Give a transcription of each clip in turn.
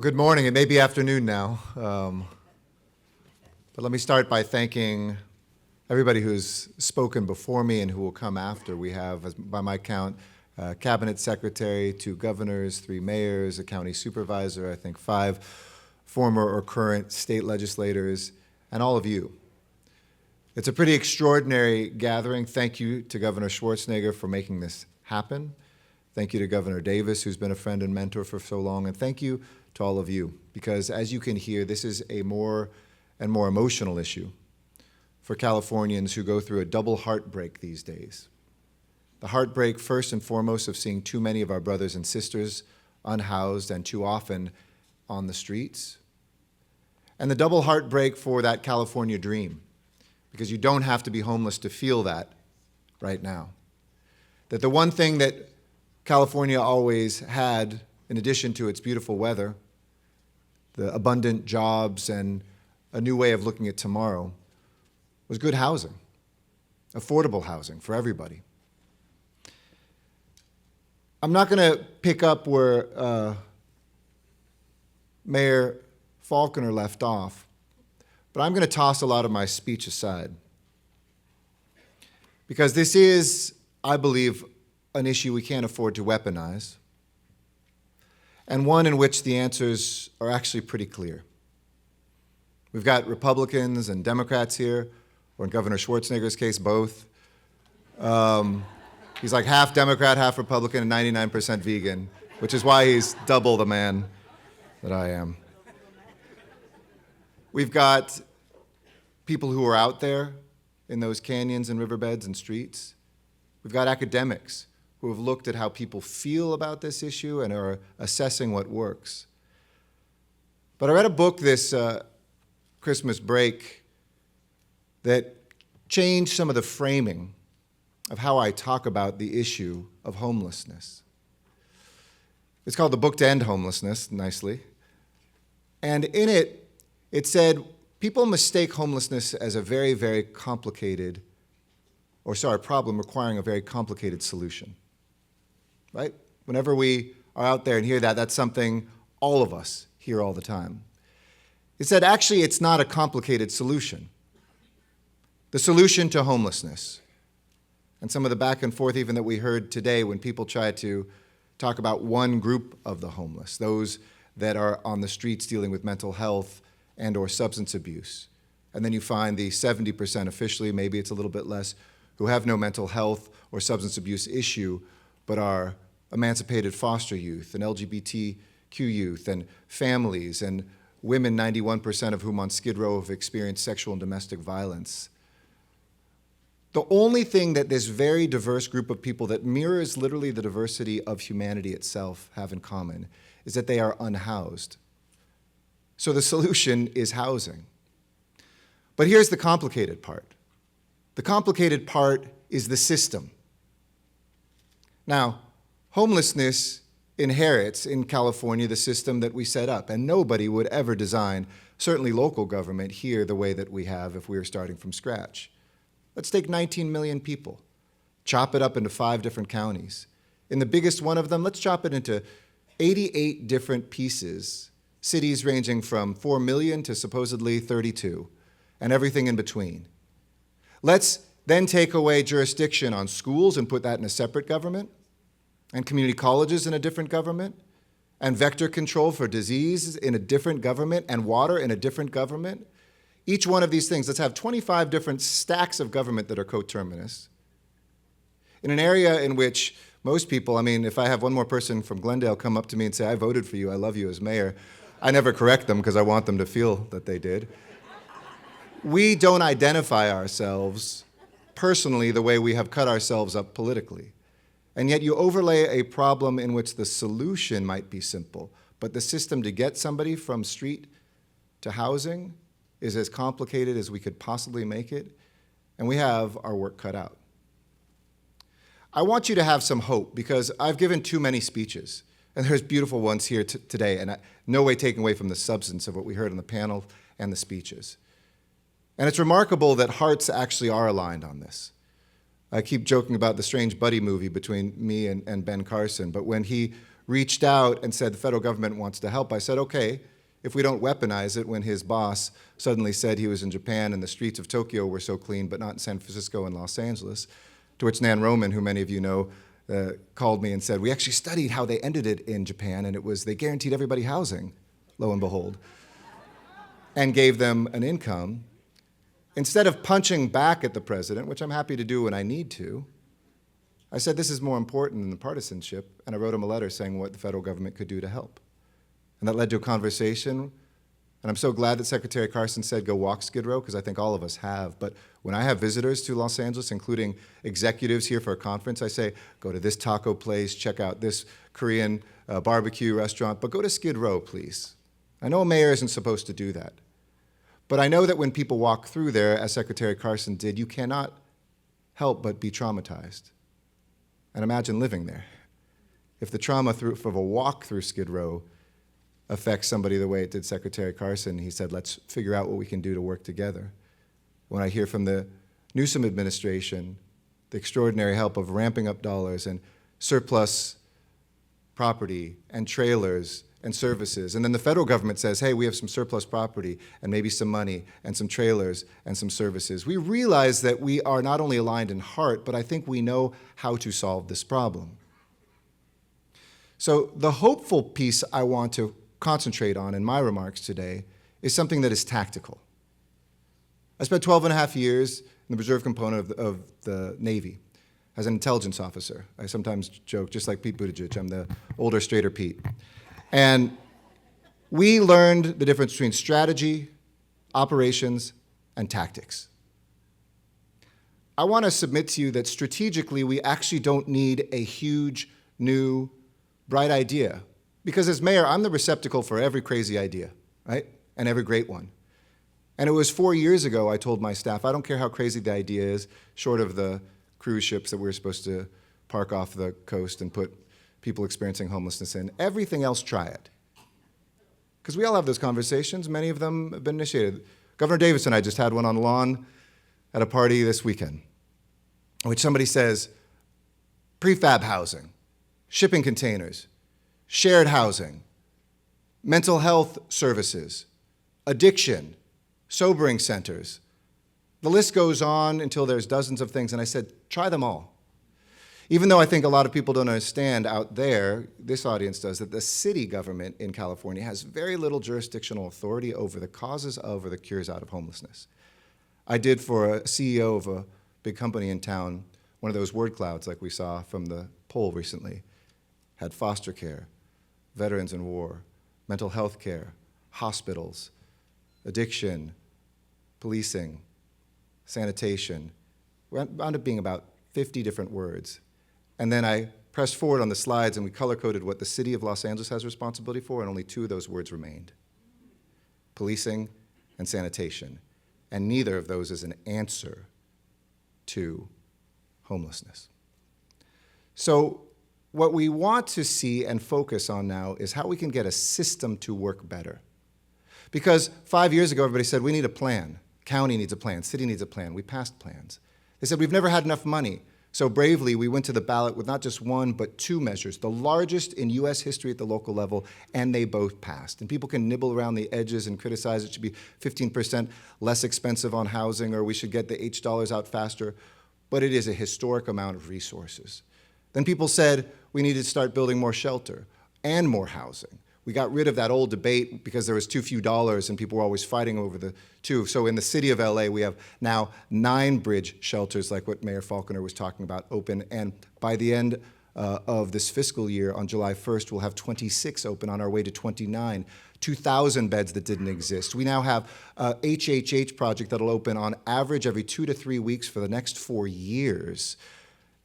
Well, good morning. It may be afternoon now, but let me start by thanking everybody who's spoken before me and who will come after. We have, by my count, cabinet secretary, 2 governors, 3 mayors, a county supervisor, I think 5 former or current state legislators, and all of you. It's a pretty extraordinary gathering. Thank you to Governor Schwarzenegger for making this happen. Thank you to Governor Davis, who's been a friend and mentor for so long, and thank you to all of you, because as you can hear, this is a more and more emotional issue for Californians who go through a double heartbreak these days. The heartbreak, first and foremost, of seeing too many of our brothers and sisters unhoused and too often on the streets, and the double heartbreak for that California dream, because you don't have to be homeless to feel that right now. That the one thing that California always had, in addition to its beautiful weather, the abundant jobs, and a new way of looking at tomorrow, was good housing, affordable housing for everybody. I'm not going to pick up where Mayor Faulconer left off, but I'm going to toss a lot of my speech aside, because this is, I believe, an issue we can't afford to weaponize, and one in which the answers are actually pretty clear. We've got Republicans and Democrats here, or in Governor Schwarzenegger's case, both. He's like half Democrat, half Republican, and 99% vegan, which is why he's double the man that I am. We've got people who are out there in those canyons and riverbeds and streets. We've got academics who have looked at how people feel about this issue and are assessing what works. But I read a book this Christmas break that changed some of the framing of how I talk about the issue of homelessness. It's called The Book to End Homelessness, nicely. And in it, it said, people mistake homelessness as a very, very complicated, problem requiring a very complicated solution. Right? Whenever we are out there and hear that, that's something all of us hear all the time. It said, actually, it's not a complicated solution. The solution to homelessness, and some of the back and forth even that we heard today when people try to talk about one group of the homeless, those that are on the streets dealing with mental health and or substance abuse. And then you find the 70% officially, maybe it's a little bit less, who have no mental health or substance abuse issue, but are emancipated foster youth and LGBTQ youth and families and women, 91% of whom on Skid Row have experienced sexual and domestic violence. The only thing that this very diverse group of people that mirrors literally the diversity of humanity itself have in common is that they are unhoused. So the solution is housing. But here's the complicated part. The complicated part is the system. Now, homelessness inherits in California the system that we set up, and nobody would ever design, certainly local government, here the way that we have if we were starting from scratch. Let's take 19 million people, chop it up into 5 different counties. In the biggest one of them, let's chop it into 88 different pieces, cities ranging from 4 million to supposedly 32, and everything in between. Let's then take away jurisdiction on schools and put that in a separate government, and community colleges in a different government, and vector control for disease in a different government, and water in a different government. Each one of these things, let's have 25 different stacks of government that are coterminous. In an area in which most people, if I have one more person from Glendale come up to me and say, I voted for you, I love you as mayor, I never correct them because I want them to feel that they did. We don't identify ourselves personally the way we have cut ourselves up politically. And yet you overlay a problem in which the solution might be simple, but the system to get somebody from street to housing is as complicated as we could possibly make it, and we have our work cut out. I want you to have some hope, because I've given too many speeches, and there's beautiful ones here today, and no way taking away from the substance of what we heard on the panel and the speeches. And it's remarkable that hearts actually are aligned on this. I keep joking about the strange buddy movie between me and Ben Carson, but when he reached out and said the federal government wants to help. I said, okay, if we don't weaponize it, when his boss suddenly said he was in Japan and the streets of Tokyo were so clean, but not in San Francisco and Los Angeles, to which Nan Roman, who many of you know, called me and said, we actually studied how they ended it in Japan, and it was they guaranteed everybody housing, lo and behold, and gave them an income. Instead of punching back at the president, which I'm happy to do when I need to, I said this is more important than the partisanship, and I wrote him a letter saying what the federal government could do to help. And that led to a conversation, and I'm so glad that Secretary Carson said go walk Skid Row, because I think all of us have. But when I have visitors to Los Angeles, including executives here for a conference, I say, go to this taco place, check out this Korean barbecue restaurant, but go to Skid Row, please. I know a mayor isn't supposed to do that. But I know that when people walk through there, as Secretary Carson did, you cannot help but be traumatized. And imagine living there. If the trauma of a walk through Skid Row affects somebody the way it did Secretary Carson, he said, let's figure out what we can do to work together. When I hear from the Newsom administration, the extraordinary help of ramping up dollars and surplus property and trailers and services, and then the federal government says, hey, we have some surplus property and maybe some money and some trailers and some services, we realize that we are not only aligned in heart, but I think we know how to solve this problem. So the hopeful piece I want to concentrate on in my remarks today is something that is tactical. I spent 12 and a half years in the reserve component of the Navy as an intelligence officer. I sometimes joke, just like Pete Buttigieg, I'm the older, straighter Pete. And we learned the difference between strategy, operations, and tactics. I want to submit to you that strategically, we actually don't need a huge, new, bright idea. Because as mayor, I'm the receptacle for every crazy idea, right? And every great one. And it was 4 years ago I told my staff, I don't care how crazy the idea is, short of the cruise ships that we were supposed to park off the coast and put people experiencing homelessness in. Everything else, try it. Because we all have those conversations. Many of them have been initiated. Governor Davis and I just had one on the lawn at a party this weekend, in which somebody says, prefab housing, shipping containers, shared housing, mental health services, addiction, sobering centers. The list goes on until there's dozens of things, and I said, try them all. Even though I think a lot of people don't understand out there, this audience does, that the city government in California has very little jurisdictional authority over the causes of or the cures out of homelessness. I did for a CEO of a big company in town, one of those word clouds like we saw from the poll recently, had foster care, veterans in war, mental health care, hospitals, addiction, policing, sanitation. It wound up being about 50 different words. And then I pressed forward on the slides and we color-coded what the city of Los Angeles has responsibility for, and only 2 of those words remained: policing and sanitation. And neither of those is an answer to homelessness. So what we want to see and focus on now is how we can get a system to work better. Because 5 years ago, everybody said, we need a plan. County needs a plan. City needs a plan. We passed plans. They said, we've never had enough money. So bravely, we went to the ballot with not just 1, but 2 measures, the largest in US history at the local level, and they both passed. And people can nibble around the edges and criticize it should be 15% less expensive on housing, or we should get the H dollars out faster, but it is a historic amount of resources. Then people said we needed to start building more shelter and more housing. We got rid of that old debate because there was too few dollars and people were always fighting over the 2. So in the city of LA, we have now 9 bridge shelters, like what Mayor Faulconer was talking about, open. And by the end of this fiscal year, on July 1st, we'll have 26 open, on our way to 29, 2,000 beds that didn't exist. We now have a HHH project that'll open on average every 2 to 3 weeks for the next 4 years.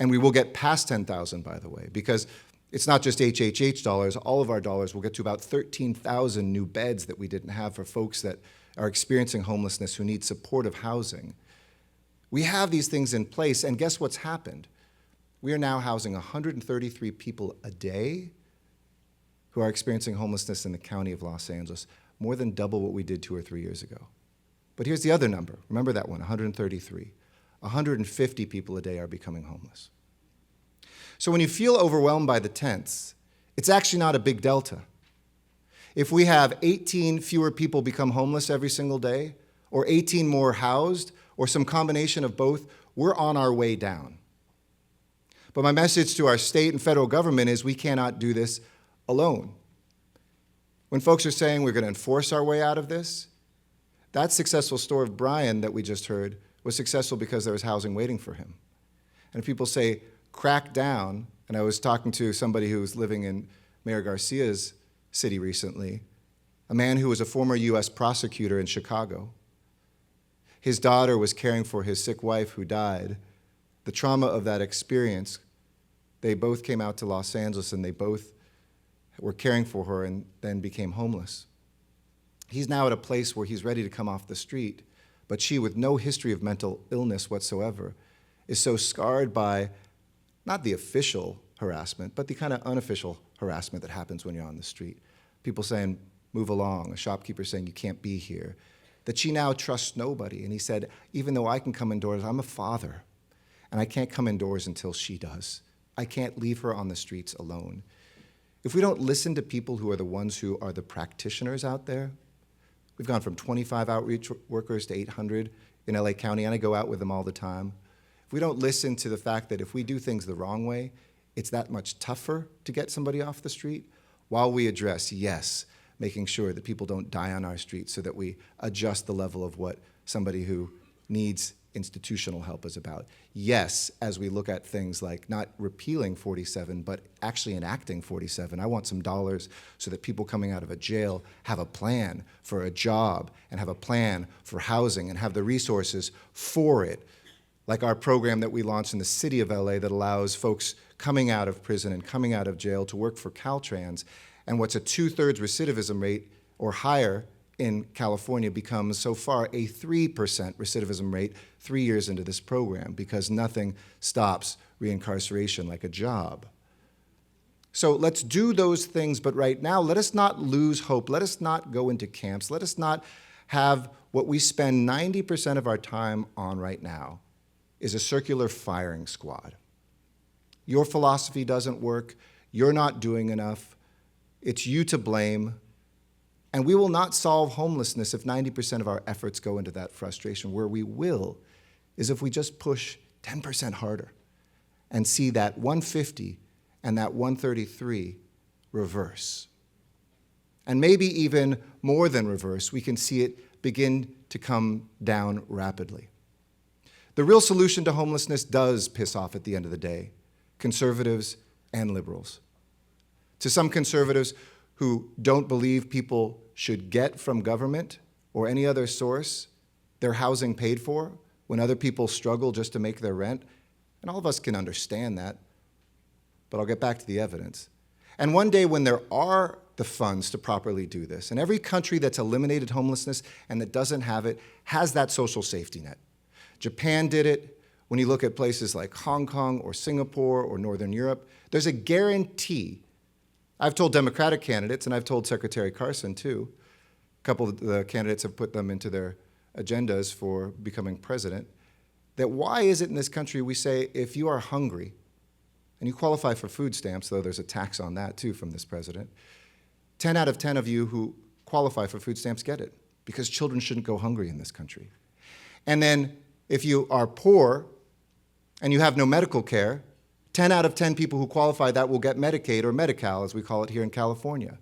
And we will get past 10,000, by the way, because it's not just HHH dollars. All of our dollars will get to about 13,000 new beds that we didn't have for folks that are experiencing homelessness who need supportive housing. We have these things in place, and guess what's happened? We are now housing 133 people a day who are experiencing homelessness in the county of Los Angeles, more than double what we did 2 or 3 years ago. But here's the other number. Remember that one, 133. 150 people a day are becoming homeless. So when you feel overwhelmed by the tents, It's actually not a big delta. If we have 18 fewer people become homeless every single day, or 18 more housed, or some combination of both, we're on our way down. But my message to our state and federal government is we cannot do this alone. When folks are saying we're going to enforce our way out of this, that successful story of Brian that we just heard was successful because there was housing waiting for him. And if people say crack down, and I was talking to somebody who was living in Mayor Garcia's city recently, a man who was a former US prosecutor in Chicago. His daughter was caring for his sick wife who died. The trauma of that experience, they both came out to Los Angeles and they both were caring for her and then became homeless. He's now at a place where he's ready to come off the street, but she, with no history of mental illness whatsoever, is so scarred by not the official harassment, but the kind of unofficial harassment that happens when you're on the street. People saying, move along, a shopkeeper saying you can't be here, that she now trusts nobody. And he said, even though I can come indoors, I'm a father, and I can't come indoors until she does. I can't leave her on the streets alone. If we don't listen to people who are the ones who are the practitioners out there, we've gone from 25 outreach workers to 800 in LA County, and I go out with them all the time. If we don't listen to the fact that if we do things the wrong way, it's that much tougher to get somebody off the street, while we address, yes, making sure that people don't die on our streets so that we adjust the level of what somebody who needs institutional help is about. Yes, as we look at things like not repealing 47, but actually enacting 47. I want some dollars so that people coming out of a jail have a plan for a job and have a plan for housing and have the resources for it. Like our program that we launched in the city of LA that allows folks coming out of prison and coming out of jail to work for Caltrans. And what's a 2/3 recidivism rate or higher in California becomes so far a 3% recidivism rate 3 years into this program, because nothing stops reincarceration like a job. So let's do those things, but right now, let us not lose hope. Let us not go into camps. Let us not have what we spend 90% of our time on right now is a circular firing squad. Your philosophy doesn't work. You're not doing enough. It's you to blame. And we will not solve homelessness if 90% of our efforts go into that frustration. Where we will is if we just push 10% harder and see that 150 and that 133 reverse. And maybe even more than reverse, we can see it begin to come down rapidly. The real solution to homelessness does piss off at the end of the day conservatives and liberals. To some conservatives who don't believe people should get from government or any other source their housing paid for when other people struggle just to make their rent, and all of us can understand that, but I'll get back to the evidence. And one day when there are the funds to properly do this, and every country that's eliminated homelessness and that doesn't have it has that social safety net. Japan did it. When you look at places like Hong Kong or Singapore or Northern Europe, there's a guarantee. I've told Democratic candidates, and I've told Secretary Carson too, a couple of the candidates have put them into their agendas for becoming president, that why is it in this country we say if you are hungry and you qualify for food stamps, though there's a tax on that too from this president, 10 out of 10 of you who qualify for food stamps get it, because children shouldn't go hungry in this country. And then if you are poor and you have no medical care, 10 out of 10 people who qualify that will get Medicaid or Medi-Cal, as we call it here in California.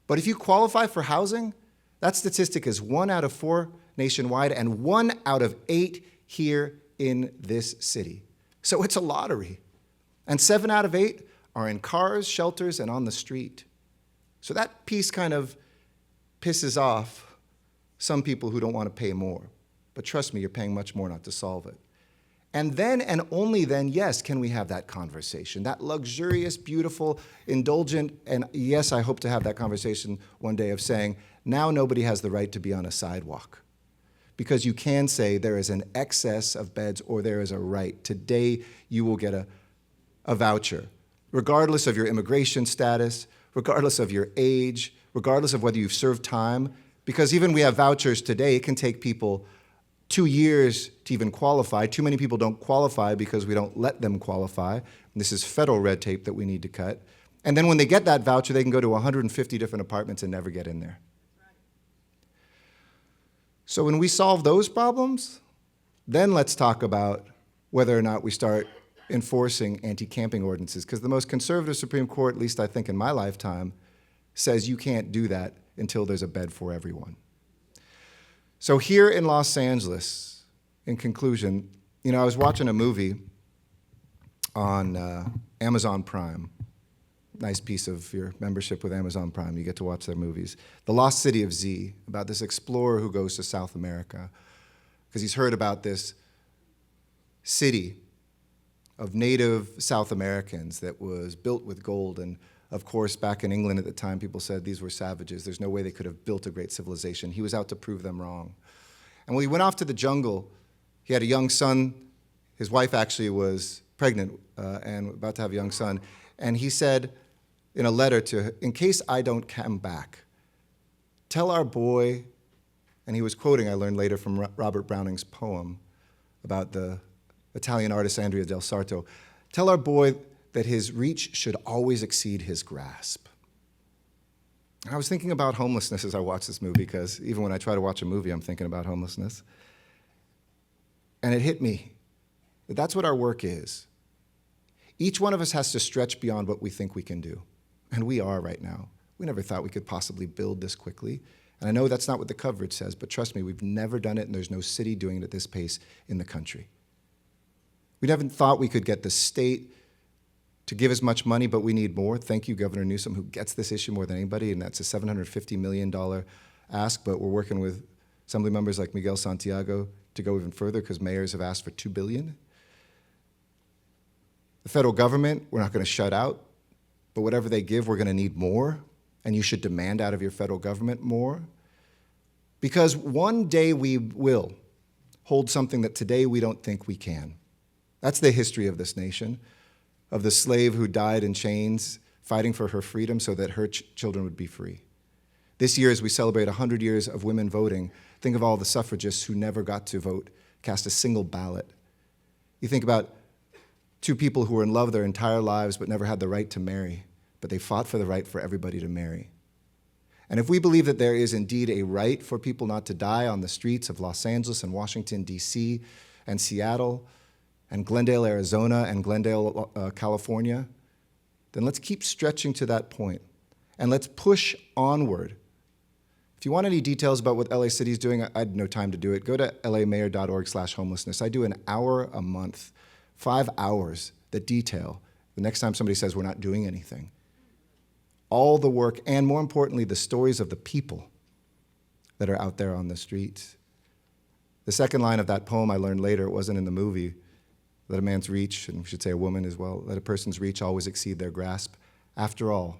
But if you qualify for housing, that statistic is 1 out of 4 nationwide and 1 out of 8 here in this city. So it's a lottery. And 7 out of 8 are in cars, shelters, and on the street. So that piece kind of pisses off some people who don't want to pay more. But trust me, you're paying much more not to solve it. And then, and only then, yes, can we have that conversation, that luxurious, beautiful, indulgent, and yes, I hope to have that conversation one day of saying, now nobody has the right to be on a sidewalk. Because you can say there is an excess of beds or there is a right. Today, you will get a voucher, regardless of your immigration status, regardless of your age, regardless of whether you've served time. Because even we have vouchers today, it can take people 2 years to even qualify. Too many people don't qualify because we don't let them qualify. And this is federal red tape that we need to cut. And then when they get that voucher, they can go to 150 different apartments and never get in there. So when we solve those problems, then let's talk about whether or not we start enforcing anti-camping ordinances, because the most conservative Supreme Court, at least I think in my lifetime, says you can't do that until there's a bed for everyone. So here in Los Angeles, in conclusion, I was watching a movie on Amazon Prime. Nice piece of your membership with Amazon Prime. You get to watch their movies. The Lost City of Z, about this explorer who goes to South America because he's heard about this city of native South Americans that was built with gold. And of course, back in England at the time, people said these were savages. There's no way they could have built a great civilization. He was out to prove them wrong. And when he went off to the jungle, he had a young son. His wife actually was pregnant and about to have a young son. And he said in a letter to her, in case I don't come back, tell our boy, and he was quoting, I learned later, from Robert Browning's poem about the Italian artist Andrea del Sarto, tell our boy that his reach should always exceed his grasp. And I was thinking about homelessness as I watched this movie, because even when I try to watch a movie, I'm thinking about homelessness. And it hit me that that's what our work is. Each one of us has to stretch beyond what we think we can do. And we are right now. We never thought we could possibly build this quickly. And I know that's not what the coverage says, but trust me, we've never done it, and there's no city doing it at this pace in the country. We never thought we could get the state to give as much money, but we need more. Thank you, Governor Newsom, who gets this issue more than anybody, and that's a $750 million ask, but we're working with Assembly members like Miguel Santiago to go even further, because mayors have asked for $2 billion. The federal government, we're not going to shut out, but whatever they give, we're going to need more, and you should demand out of your federal government more, because one day we will hold something that today we don't think we can. That's the history of this nation, of the slave who died in chains fighting for her freedom so that her children would be free. This year, as we celebrate 100 years of women voting, think of all the suffragists who never got to vote, cast a single ballot. You think about two people who were in love their entire lives but never had the right to marry, but they fought for the right for everybody to marry. And if we believe that there is indeed a right for people not to die on the streets of Los Angeles and Washington, D.C., and Seattle, and Glendale, Arizona, and Glendale, California, then let's keep stretching to that point, and let's push onward. If you want any details about what LA City is doing, I had no time to do it. Go to lamayor.org/homelessness. I do an hour a month, 5 hours that detail, the next time somebody says we're not doing anything, all the work, and more importantly, the stories of the people that are out there on the streets. The second line of that poem I learned later, it wasn't in the movie, let a man's reach, and we should say a woman as well, let a person's reach always exceed their grasp. After all,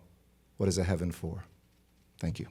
what is a heaven for? Thank you.